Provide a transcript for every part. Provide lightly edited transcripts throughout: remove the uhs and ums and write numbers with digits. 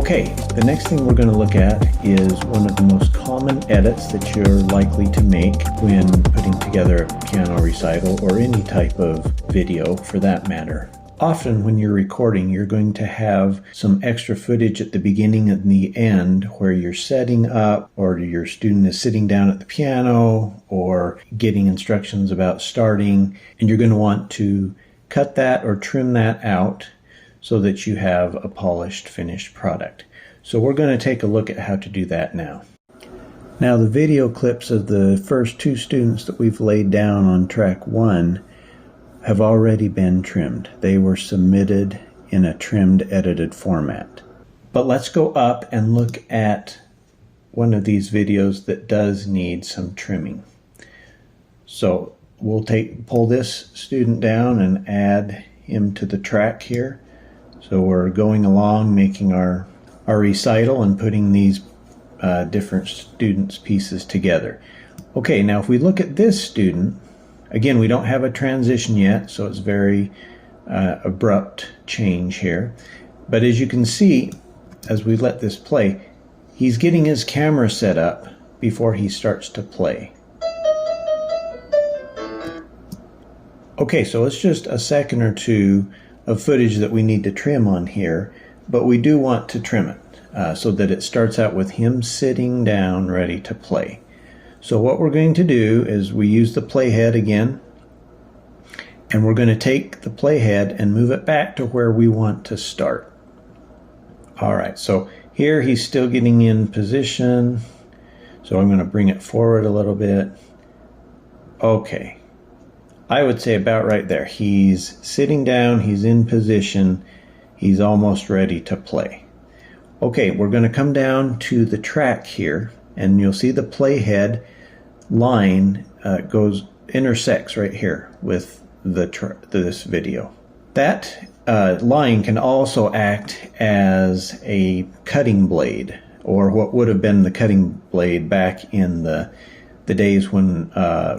Okay, the next thing we're going to look at is one of the most common edits that you're likely to make when putting together a piano recital or any type of video for that matter. Often when you're recording, you're going to have some extra footage at the beginning and the end where you're setting up, or your student is sitting down at the piano or getting instructions about starting, and you're going to want to cut that or trim that out so that you have a polished, finished product. So we're going to take a look at how to do that now. Now, the video clips of the first two students that we've laid down on track 1 have already been trimmed. They were submitted in a trimmed, edited format. But let's go up and look at one of these videos that does need some trimming. So we'll pull this student down and add him to the track here. So we're going along making our recital and putting these different students' pieces together. Okay, now if we look at this student, again, we don't have a transition yet, so it's very abrupt change here. But as you can see, as we let this play, he's getting his camera set up before he starts to play. Okay, so it's just a second or two of footage that we need to trim on here, but we do want to trim it so that it starts out with him sitting down ready to play. So what we're going to do is we use the playhead again, and we're going to take the playhead and move it back to where we want to start. Alright, so here he's still getting in position, so I'm going to bring it forward a little bit. Okay, I would say about right there. He's sitting down, he's in position, he's almost ready to play. Okay, we're going to come down to the track here, and you'll see the playhead line intersects right here with this video. That line can also act as a cutting blade, or what would have been the cutting blade back in the days when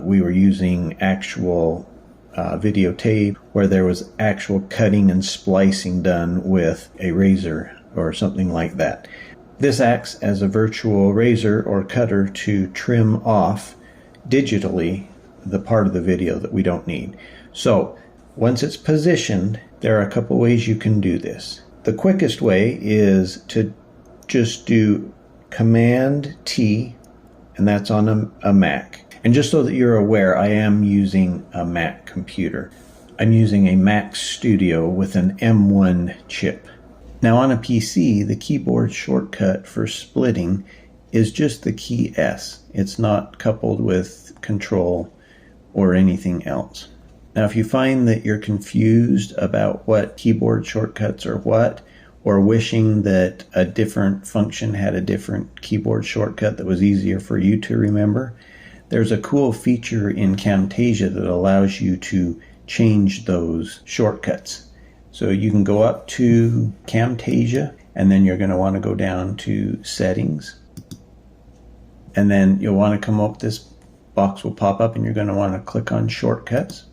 we were using actual videotape, where there was actual cutting and splicing done with a razor or something like that. This acts as a virtual razor or cutter to trim off digitally the part of the video that we don't need. So once it's positioned, there are a couple ways you can do this. The quickest way is to just do Command T, and that's on a Mac. And just so that you're aware, I am using a Mac computer. I'm using a Mac Studio with an M1 chip. Now on a PC, the keyboard shortcut for splitting is just the key S. It's not coupled with Control or anything else. Now if you find that you're confused about what keyboard shortcuts are what, or wishing that a different function had a different keyboard shortcut that was easier for you to remember, there's a cool feature in Camtasia that allows you to change those shortcuts. So you can go up to Camtasia, and then you're going to want to go down to Settings, and then you'll want to come up, this box will pop up, and you're going to want to click on Shortcuts.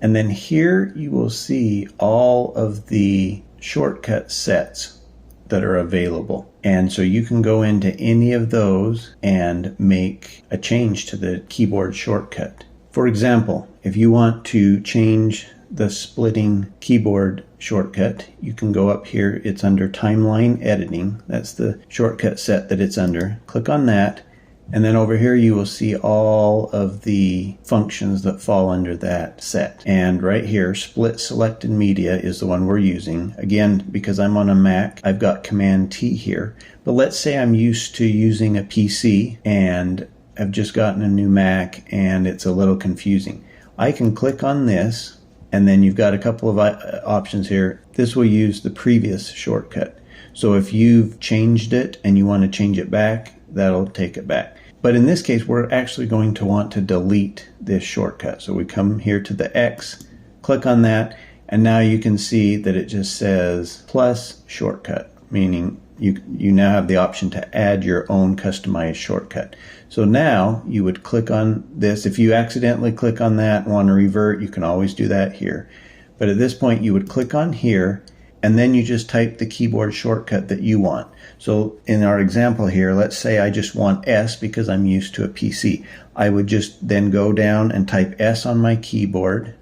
And then here you will see all of the shortcut sets that are available, and so you can go into any of those and make a change to the keyboard shortcut. For example, if you want to change the splitting keyboard shortcut, you can go up here. It's under Timeline Editing. That's the shortcut set that it's under. Click on that, and then over here you will see all of the functions that fall under that set. And right here, Split Selected Media is the one we're using. Again, because I'm on a Mac, I've got Command T here. But let's say I'm used to using a PC and I've just gotten a new Mac and it's a little confusing. I can click on this, and then you've got a couple of options here. This will use the previous shortcut. So if you've changed it and you want to change it back, that'll take it back. But in this case, we're actually going to want to delete this shortcut. So we come here to the X, click on that, and now you can see that it just says plus shortcut, meaning you now have the option to add your own customized shortcut. So now you would click on this. If you accidentally click on that and want to revert, you can always do that here. But at this point, you would click on here, and then you just type the keyboard shortcut that you want. So in our example here, let's say I just want S because I'm used to a PC. I would just then go down and type S on my keyboard,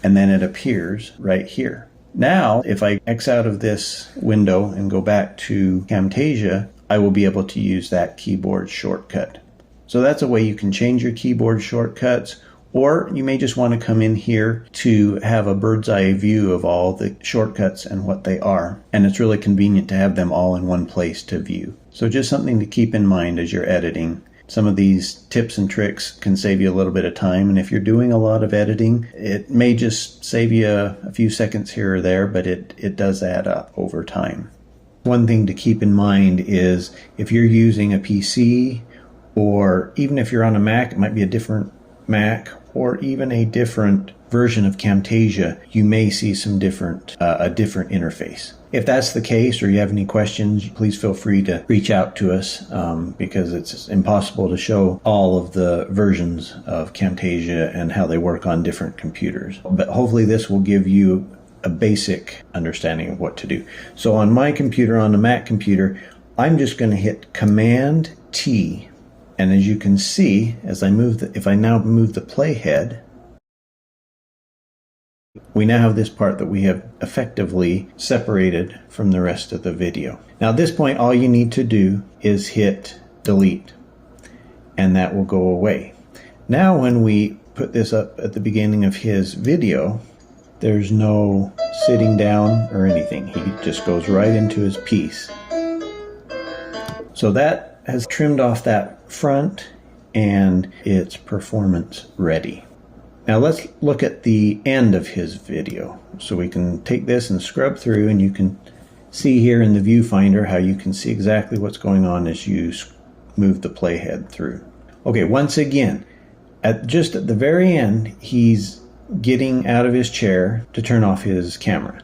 and then it appears right here. Now, if I X out of this window and go back to Camtasia, I will be able to use that keyboard shortcut. So that's a way you can change your keyboard shortcuts, or you may just want to come in here to have a bird's eye view of all the shortcuts and what they are. And it's really convenient to have them all in one place to view. So just something to keep in mind as you're editing. Some of these tips and tricks can save you a little bit of time, and if you're doing a lot of editing, it may just save you a few seconds here or there, but it does add up over time. One thing to keep in mind is if you're using a PC, or even if you're on a Mac, it might be a different Mac, or even a different version of Camtasia, you may see some a different interface. If that's the case, or you have any questions, please feel free to reach out to us, because it's impossible to show all of the versions of Camtasia and how they work on different computers. But hopefully this will give you a basic understanding of what to do. So on my computer, on the Mac computer, I'm just going to hit Command T. And as you can see, as I move if I now move the playhead, we now have this part that we have effectively separated from the rest of the video. Now at this point, all you need to do is hit delete, and that will go away. Now when we put this up at the beginning of his video, there's no sitting down or anything. He just goes right into his piece. So that has trimmed off that front, and it's performance ready. Now let's look at the end of his video. So we can take this and scrub through, and you can see here in the viewfinder how you can see exactly what's going on as you move the playhead through. Okay, once again, just at the very end, he's getting out of his chair to turn off his camera.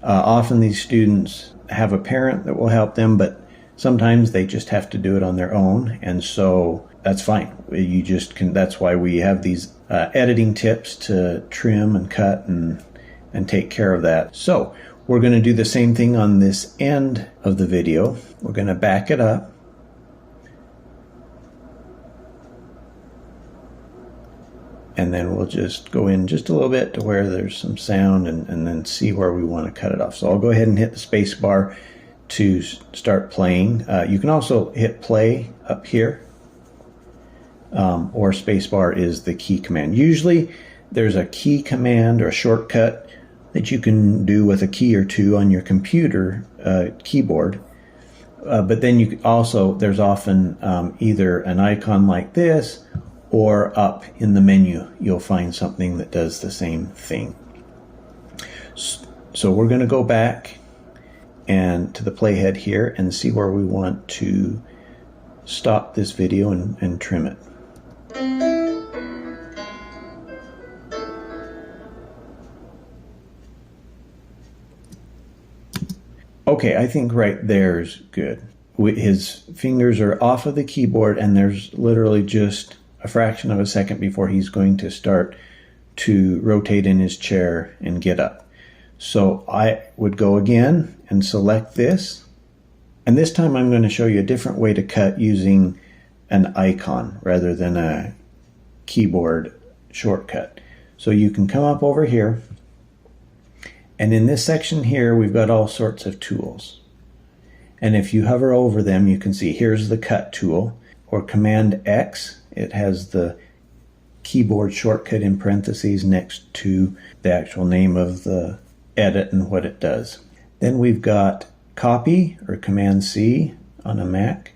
Often these students have a parent that will help them, but sometimes they just have to do it on their own, and so that's fine. You just can. That's why we have these editing tips to trim and cut and take care of that. So we're going to do the same thing on this end of the video. We're going to back it up. And then we'll just go in just a little bit to where there's some sound, and then see where we want to cut it off. So I'll go ahead and hit the space bar to start playing. You can also hit play up here, or spacebar is the key command. Usually there's a key command or a shortcut that you can do with a key or two on your computer keyboard, but then you also, there's often either an icon like this, or up in the menu you'll find something that does the same thing. So we're going to go back and to the playhead here and see where we want to stop this video and trim it. Okay, I think right there's good. His fingers are off of the keyboard, and there's literally just a fraction of a second before he's going to start to rotate in his chair and get up. So I would go again and select this, and this time I'm going to show you a different way to cut using an icon rather than a keyboard shortcut. So you can come up over here, and in this section here we've got all sorts of tools, and if you hover over them you can see here's the cut tool, or Command X. It has the keyboard shortcut in parentheses next to the actual name of the edit and what it does. Then we've got copy, or Command C on a Mac.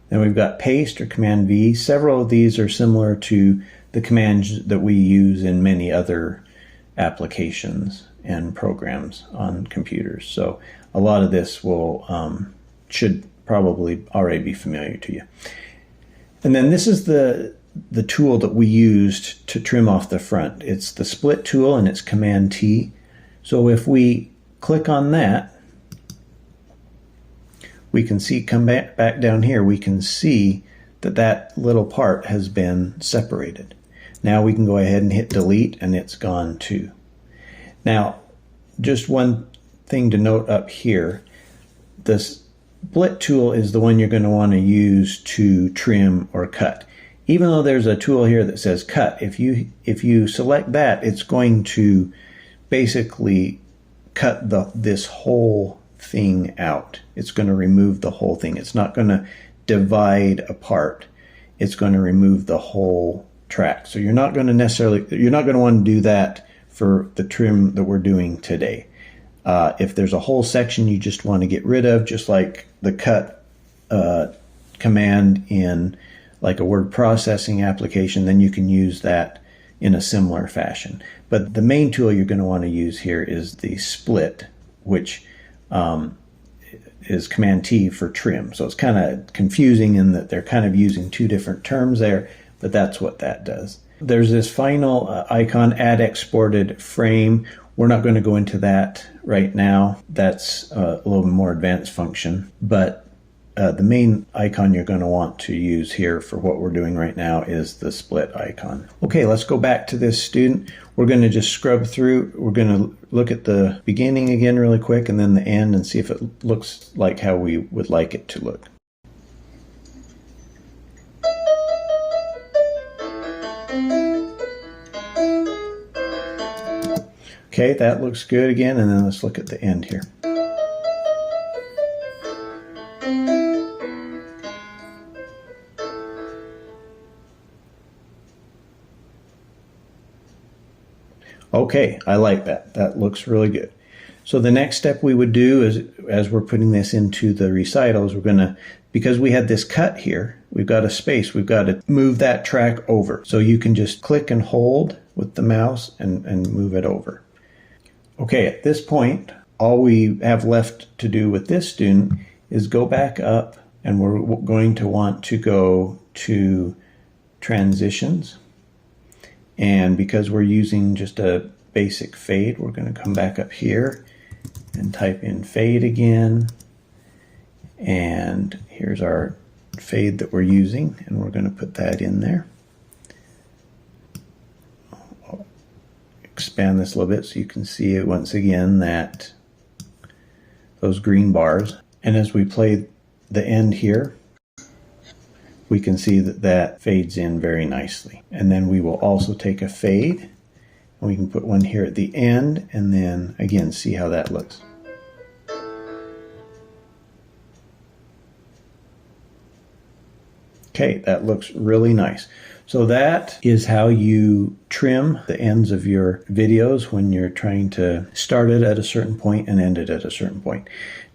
Then we've got paste, or Command V. Several of these are similar to the commands that we use in many other applications and programs on computers. So a lot of this will should probably already be familiar to you. And then this is the tool that we used to trim off the front. It's the split tool, and it's Command T. So if we click on that, we can see, come back down here, we can see that that little part has been separated. Now we can go ahead and hit delete, and it's gone too. Now, just one thing to note up here, the split tool is the one you're going to want to use to trim or cut. Even though there's a tool here that says cut, if you select that, it's going to basically cut this whole thing out. It's going to remove the whole thing. It's not going to divide apart. It's going to remove the whole track. So you're not going to want to do that for the trim that we're doing today. If there's a whole section you just want to get rid of, just like the cut command in like a word processing application, then you can use that in a similar fashion. But the main tool you're going to want to use here is the split, which is Command T for trim. So it's kind of confusing in that they're kind of using two different terms there, but that's what that does. There's this final icon, Add Exported Frame. We're not going to go into that right now. That's a little bit more advanced function, but the main icon you're going to want to use here for what we're doing right now is the split icon. Okay, let's go back to this student. We're going to just scrub through. We're going to look at the beginning again really quick and then the end and see if it looks like how we would like it to look. Okay, that looks good again, and then let's look at the end here. Okay, I like that. That looks really good. So the next step we would do is, as we're putting this into the recitals, we're going to, because we had this cut here, we've got a space, we've got to move that track over. So you can just click and hold with the mouse and move it over. Okay, at this point, all we have left to do with this student is go back up, and we're going to want to go to transitions. And because we're using just a basic fade, we're going to come back up here and type in fade again. And here's our fade that we're using, and we're going to put that in there. I'll expand this a little bit so you can see it once again, that those green bars. And as we play the end here, we can see that that fades in very nicely. And then we will also take a fade, and we can put one here at the end, and then again see how that looks. Okay, that looks really nice. So that is how you trim the ends of your videos when you're trying to start it at a certain point and end it at a certain point.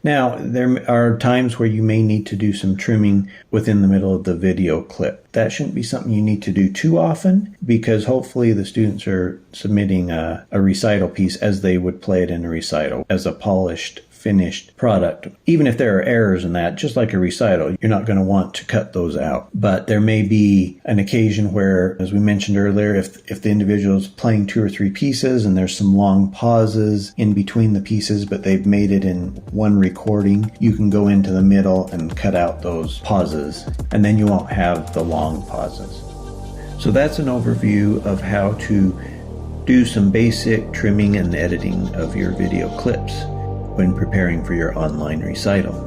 Now, there are times where you may need to do some trimming within the middle of the video clip. That shouldn't be something you need to do too often, because hopefully the students are submitting a recital piece as they would play it in a recital, as a polished, finished product. Even if there are errors in that, just like a recital, you're not going to want to cut those out. But there may be an occasion where, as we mentioned earlier, if the individual is playing 2 or 3 pieces and there's some long pauses in between the pieces, but they've made it in one recording, you can go into the middle and cut out those pauses, and then you won't have the long pauses. So that's an overview of how to do some basic trimming and editing of your video clips when preparing for your online recital.